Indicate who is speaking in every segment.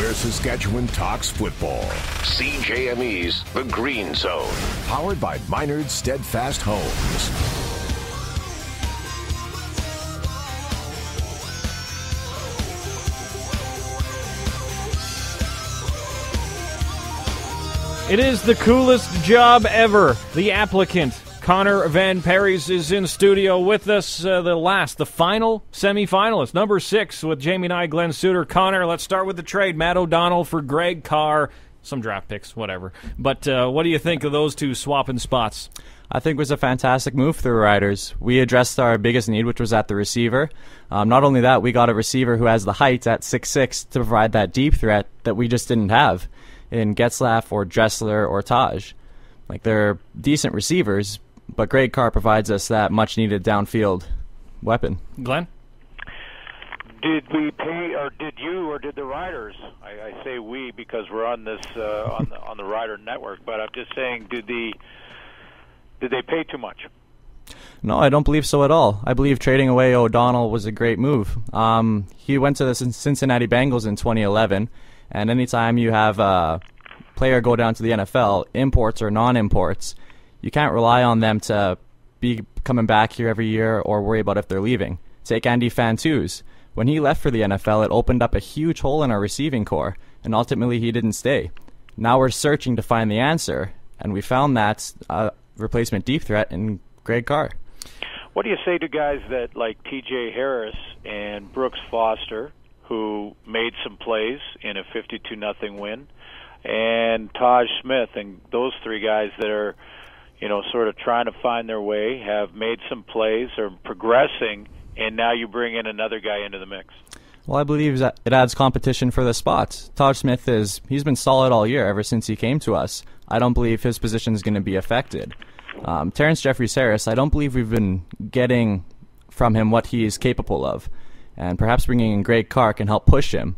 Speaker 1: where Saskatchewan talks football. CJME's The Green Zone. Powered by Minard Steadfast Homes.
Speaker 2: It is the coolest job ever. The applicant, Connor Van Parys, is in studio with us. The final semifinalist, number 6, with Jamie and I, Glenn Suter. Connor, let's start with the trade. Matt O'Donnell for Greg Carr. Some draft picks, whatever. But what do you think of those two swapping spots?
Speaker 3: I think it was a fantastic move for the Riders. We addressed our biggest need, which was at the receiver. Not only that, we got a receiver who has the height at 6'6" to provide that deep threat that we just didn't have in Getzlaff or Dressler or Taj. Like, they're decent receivers, but Greg Carr provides us that much-needed downfield weapon.
Speaker 2: Glenn?
Speaker 4: Did we pay, or did you, or did the Riders? I say we because we're on this on the Rider network, but I'm just saying, did they pay too much?
Speaker 3: No, I don't believe so at all. I believe trading away O'Donnell was a great move. He went to the Cincinnati Bengals in 2011, and anytime you have a player go down to the NFL, imports or non-imports, you can't rely on them to be coming back here every year or worry about if they're leaving. Take Andy Fantuz. When he left for the NFL, it opened up a huge hole in our receiving core, and ultimately he didn't stay. Now we're searching to find the answer, and we found that replacement deep threat in Greg Carr.
Speaker 4: What do you say to guys that like T.J. Harris and Brooks Foster, who made some plays in a 52-0 win, and Taj Smith, and those three guys that are, sort of trying to find their way, have made some plays, are progressing, and now you bring in another guy into the mix?
Speaker 3: Well, I believe that it adds competition for the spots. Taj Smith he's been solid all year ever since he came to us. I don't believe his position is going to be affected. Terrence Jeffries-Harris, I don't believe we've been getting from him what he is capable of, and perhaps bringing in Greg Carr can help push him.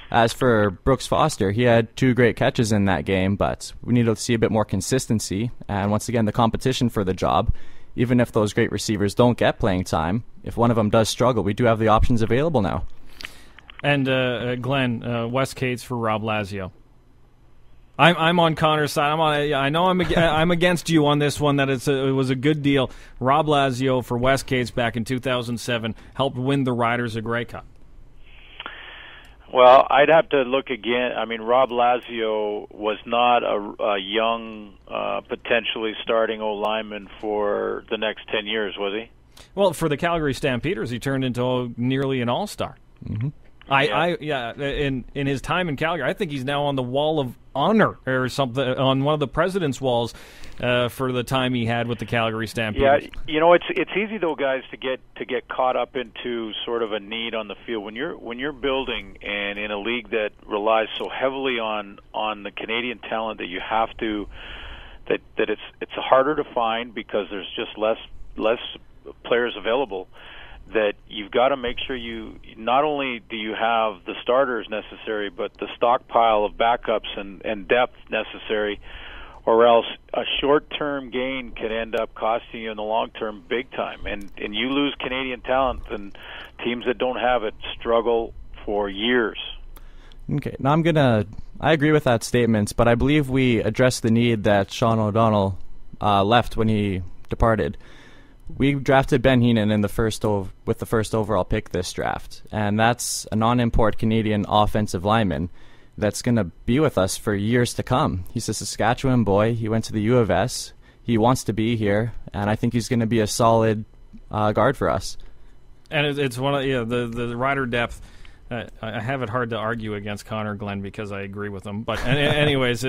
Speaker 3: As for Brooks Foster, he had 2 great catches in that game, but we need to see a bit more consistency, and once again, the competition for the job. Even if those great receivers don't get playing time, if one of them does struggle, we do have the options available now.
Speaker 2: And Glenn, Wes Cates for Rob Lazio. I'm on Connor's side. I know I'm against you on this one. That it was a good deal. Rob Lazio for Wes Cates back in 2007 helped win the Riders a Grey Cup.
Speaker 4: Well, I'd have to look again. I mean, Rob Lazio was not a young, potentially starting O-lineman for the next 10 years, was he?
Speaker 2: Well, for the Calgary Stampeders, he turned into nearly an all-star.
Speaker 3: Mm-hmm.
Speaker 2: In his time in Calgary, I think he's now on the Wall of Honor or something, on one of the president's walls for the time he had with the Calgary Stampeders.
Speaker 4: Yeah, it's easy though, guys, to get caught up into sort of a need on the field when you're building and in a league that relies so heavily on the Canadian talent that you have to that it's harder to find because there's just less players available. That you've got to make sure you not only do you have the starters necessary, but the stockpile of backups and depth necessary, or else a short-term gain can end up costing you in the long term big time. And you lose Canadian talent, and teams that don't have it struggle for years.
Speaker 3: Okay, now I agree with that statement, but I believe we addressed the need that Sean O'Donnell left when he departed. We drafted Ben Heenan with the first overall pick this draft, and that's a non-import Canadian offensive lineman that's going to be with us for years to come. He's a Saskatchewan boy. He went to the U of S. He wants to be here, and I think he's going to be a solid guard for us.
Speaker 2: And it's one of the rider depth. I have it hard to argue against Connor, Glenn, because I agree with him. But anyways,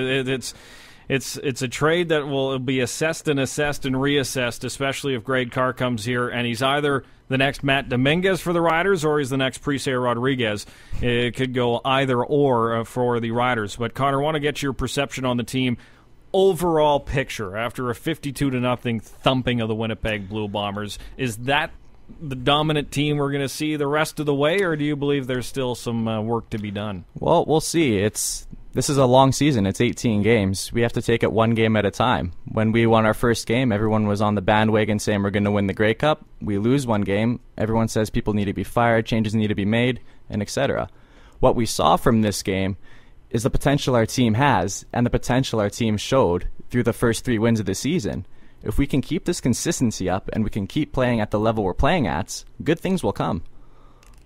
Speaker 2: It's a trade that will be assessed and reassessed, especially if Greg Carr comes here and he's either the next Matt Dominguez for the Riders or he's the next Presea Rodriguez. It could go either or for the Riders. But Connor, I want to get your perception on the team. Overall picture after a 52-0 thumping of the Winnipeg Blue Bombers. Is that the dominant team we're going to see the rest of the way, or do you believe there's still some work to be done?
Speaker 3: Well, we'll see. This is a long season. It's 18 games. We have to take it one game at a time. When we won our first game, everyone was on the bandwagon saying we're going to win the Grey Cup. We lose one game. Everyone says people need to be fired, changes need to be made, and etc. What we saw from this game is the potential our team has and the potential our team showed through the first 3 wins of the season. If we can keep this consistency up and we can keep playing at the level we're playing at, good things will come.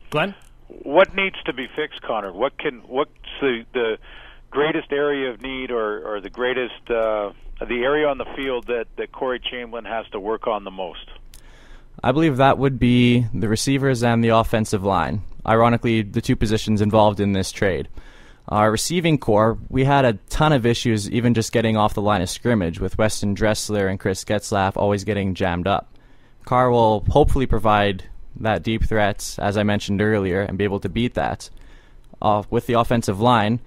Speaker 2: Glenn?
Speaker 4: What needs to be fixed, Connor? What's the greatest area of need, or the greatest the area on the field that Corey Chamberlain has to work on the most?
Speaker 3: I believe that would be the receivers and the offensive line. Ironically, the 2 positions involved in this trade. Our receiving core, we had a ton of issues even just getting off the line of scrimmage, with Weston Dressler and Chris Getzlaff always getting jammed up. Carr will hopefully provide that deep threat, as I mentioned earlier, and be able to beat that. With the offensive line,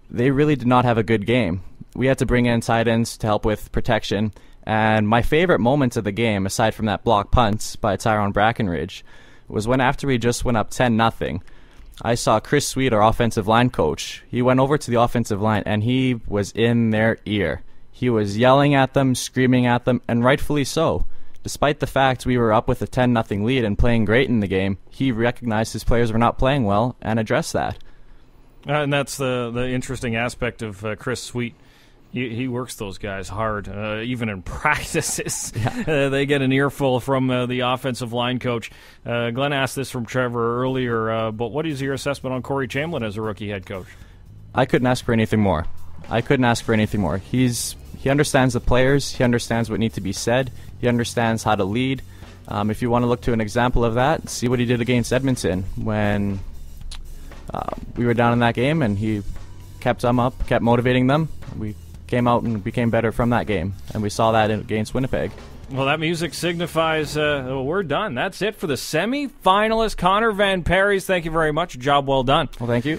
Speaker 3: they really did not have a good game. We had to bring in tight ends to help with protection, and my favorite moments of the game, aside from that block punt by Tyrone Brackenridge, was when after we just went up 10-0, I saw Chris Sweet, our offensive line coach. He went over to the offensive line, and he was in their ear. He was yelling at them, screaming at them, and rightfully so. Despite the fact we were up with a 10-0 lead and playing great in the game, he recognized his players were not playing well and addressed that.
Speaker 2: And that's the interesting aspect of Chris Sweet. He works those guys hard, even in practices. Yeah. They get an earful from the offensive line coach. Glenn asked this from Trevor earlier, but what is your assessment on Corey Chamberlain as a rookie head coach?
Speaker 3: I couldn't ask for anything more. He understands the players. He understands what needs to be said. He understands how to lead. If you want to look to an example of that, see what he did against Edmonton when we were down in that game, and he kept them up, kept motivating them. We came out and became better from that game, and we saw that against Winnipeg.
Speaker 2: Well, that music signifies we're done. That's it for the semi-finalist Connor Van Parys. Thank you very much. Job well done.
Speaker 3: Well, thank you.